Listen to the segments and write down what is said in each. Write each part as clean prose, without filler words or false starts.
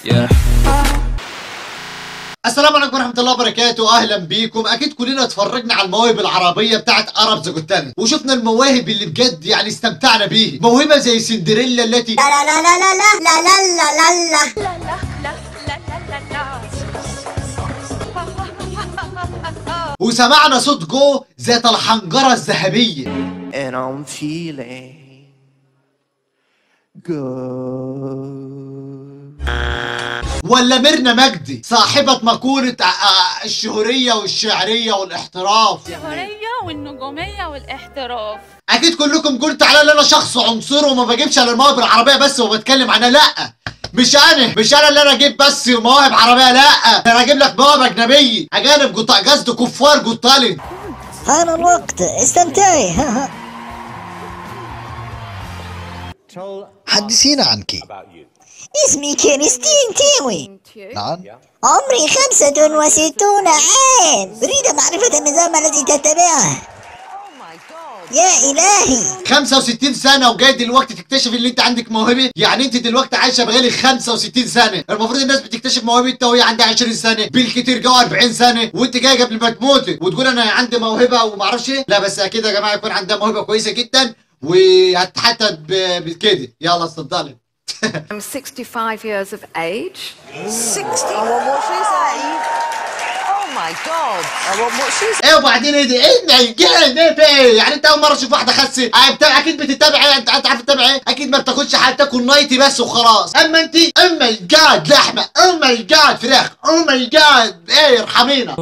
Yeah. السلام عليكم ورحمة الله وبركاته، أهلا بيكم. أكيد كلنا اتفرجنا على المواهب العربية بتاعت أرب ذا جوت تالنت، وشفنا المواهب اللي بجد يعني استمتعنا بيه. موهبة زي سندريلا التي لا لا لا لا لا لا لا لا لا وسمعنا صوت جو ذات الحنجرة الذهبية. And I'm feeling good. ولا ميرنا مجدي صاحبة مقولة الشهورية والشعرية والاحتراف. الشهورية والنجومية والاحتراف. أكيد كلكم قلتوا على ان أنا شخص عنصري وما بجيبش على المواهب العربية بس وبتكلم عنها. لأ، مش أنا اللي أنا أجيب بس مواهب عربية. لأ، أنا أجيب لك مواهب أجنبية، أجانب قصدي كفار جوت تالنت. حان الوقت، استمتعي. حدثينا عنك. اسمي كريستين تيوي. نعم. عمري 65 عام. أريد معرفة النظام الذي تتبعه. يا إلهي، 65 سنة وجاي دلوقتي تكتشف ان انت عندك موهبة؟ يعني انت دلوقتي عايشة بقالي 65 سنة، المفروض الناس بتكتشف موهبتها وهي عندها 20 سنة، بالكتير جو 40 سنة، وانت جاي قبل ما تموتي وتقول انا عندي موهبة وما اعرفش ايه. لا بس اكيد يا جماعة يكون عندها موهبة كويسة جدا وهتحتى بكده. يلا اتفضلي. I'm 65 years of age. 60. I want what she's saying. Oh my God. I want what she's. ايه وبعدين ايه دي؟ ايه يعني انت اول مرة تشوف واحدة خسة؟ اكيد بتتابعي. انت عارف تتابعي؟ اكيد ما بتاكلش حاجة، تاكل نايتي بس وخلاص. اما انت او ماي جاد لحمة، او ماي جاد فراخ، او ماي جاد ايه ارحمينا.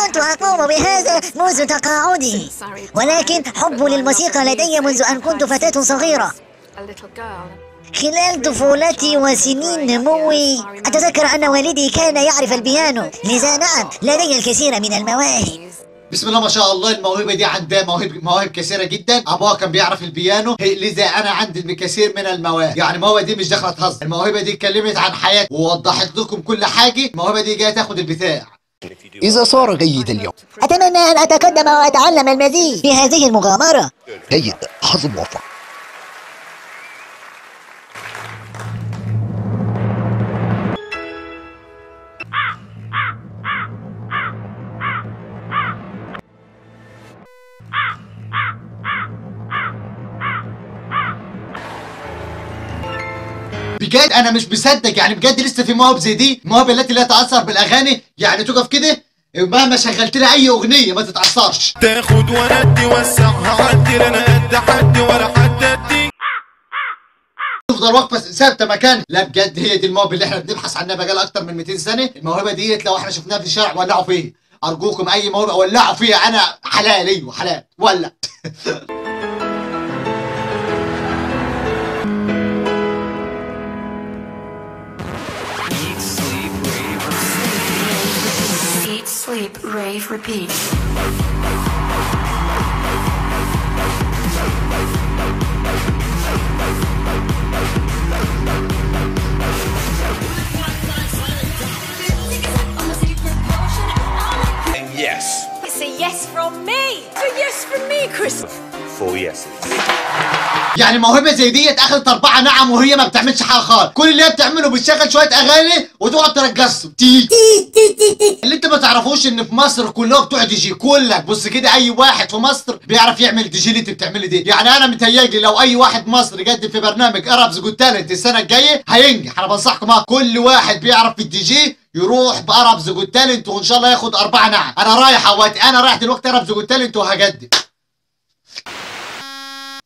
كنت أقوم بهذا منذ تقاعدي، ولكن حب للموسيقى لدي منذ أن كنت فتاة صغيرة. A little girl. خلال طفولتي وسنين نموي أتذكر أن والدي كان يعرف البيانو، لذا نعم لدي الكثير من المواهب. بسم الله ما شاء الله. الموهبة دي عندها مواهب كثيرة جدا. أبوها كان بيعرف البيانو، لذا أنا عندي الكثير من المواهب. يعني الموهبة دي مش داخلة تهزر، الموهبة دي اتكلمت عن حياتي ووضحت لكم كل حاجة. الموهبة دي جاية تاخد البتاع. إذا صار جيد اليوم. أتمنى أن أتقدم وأتعلم المزيد في هذه المغامرة. جيد، حظ موفق. بجد انا مش مصدق، يعني بجد لسه في مواهب زي دي، المواهب التي لا تتاثر بالاغاني. يعني تقف كده مهما شغلت لها اي اغنيه ما تتاثرش. تاخد وندي وسعها عدي، لا انا قد حد ولا حد ادي، تفضل واقفه ثابته مكان. لا بجد هي دي المواهب اللي احنا بنبحث عنها بقالها اكتر من 200 سنه. الموهبه ديت لو احنا شفناها في الشارع ولعوا فيها. ارجوكم اي موهبه ولعوا فيها، انا حلال. ايوه حلال ولع. Sleep, rave, repeat. yes. It's a yes from me. It's a yes from me, Chris. 4 yeses. يعني موهبه زي ديت اخذت 4 نعم وهي ما بتعملش حاجه خالص. كل اللي هي بتعمله بتشغل شويه اغاني وتقعد ترقصهم. اللي انت ما تعرفوش ان في مصر كلهم بتوع دي جي. كلك بص كده، اي واحد في مصر بيعرف يعمل دي جي اللي انت بتعملي دي. يعني انا متهيألي لو اي واحد مصري قدم في برنامج أرب ذا جوت تالنت السنه الجايه هينجح. انا بنصحكم كل واحد بيعرف في الدي جي يروح بأرب ذا جوت تالنت وان شاء الله ياخد 4 نعم. انا رايح دلوقتي أرب ذا جوت تالنت وهقدم.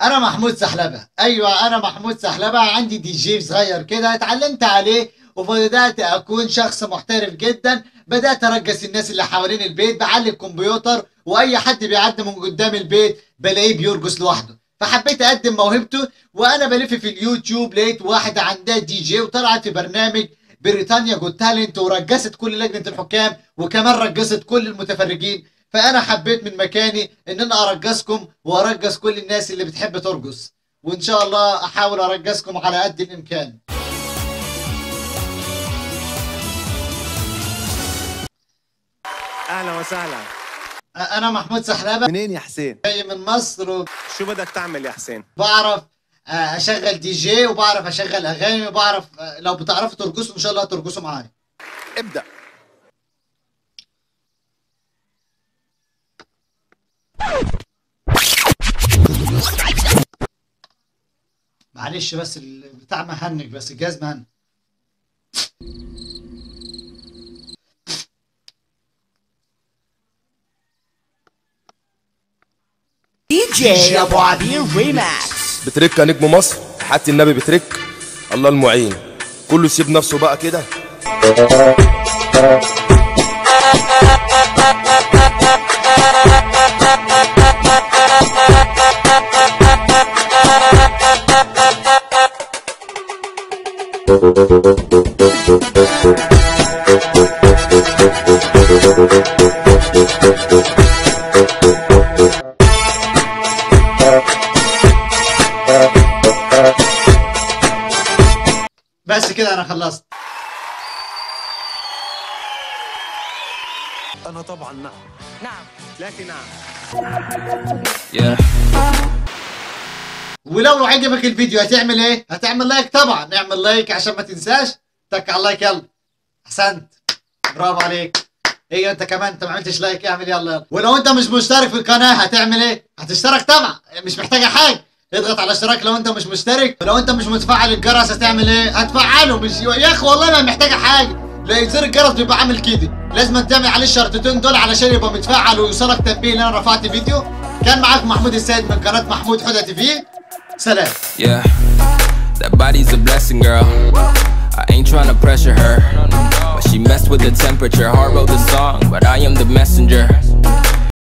انا محمود سحلبة. ايوه انا محمود سحلبة، عندي دي جي صغير كده اتعلمت عليه وبدات اكون شخص محترف جدا. بدات ارقص الناس اللي حوالين البيت، بعلي الكمبيوتر واي حد بيعدي من قدام البيت بلاقيه بيرقص لوحده. فحبيت اقدم موهبته وانا بلف في اليوتيوب لقيت واحده عندها دي جي وطلعت في برنامج بريطانيا جوت تالنت ورقصت كل لجنه الحكام وكمان رقصت كل المتفرجين. فانا حبيت من مكاني ان انا ارقصكم وارقص كل الناس اللي بتحب ترقص، وان شاء الله احاول ارقصكم على قد الامكان. اهلا وسهلا. انا محمود سحلبة. منين يا حسين؟ جاي من مصر. شو بدك تعمل يا حسين؟ بعرف اشغل دي جي، وبعرف اشغل اغاني، وبعرف لو بتعرفوا ترقصوا ان شاء الله ترقصوا معايا. ابدأ. معلش بس البتاع مهنج، بس الجهاز مهنج. دي جي ابو عبير ريماكس. بترك يا نجم مصر، حتى النبي بترك، الله المعين. كله يسيب نفسه بقى كده. بس كده انا خلصت. أنا طبعا نعم. نعم. لكن نعم. ولو عجبك الفيديو هتعمل ايه؟ هتعمل لايك طبعا، اعمل لايك عشان ما تنساش. تك على اللايك يلا. احسنت. برافو عليك. ايه انت كمان انت ما عملتش لايك، اعمل يلا. ولو انت مش مشترك في القناة هتعمل ايه؟ هتشترك طبعا، مش محتاجة حاجة. اضغط على اشتراك لو انت مش مشترك، ولو انت مش متفعل الجرس هتعمل ايه؟ هتفعله. مش يا اخي والله ما محتاجة حاجة، لا زر الجرس بيبقى عامل كده، لازم تعمل عليه الشرطتين دول علشان يبقى متفعل ويوصلك تنبيه ان انا رفعت فيديو. كان معاك محمود السيد من قناة محمود حودة تي في. سلام. Yeah, that body's a blessing, girl. I ain't trying to pressure her, but she messed with the temperature. Heart wrote the song, but I am the messenger.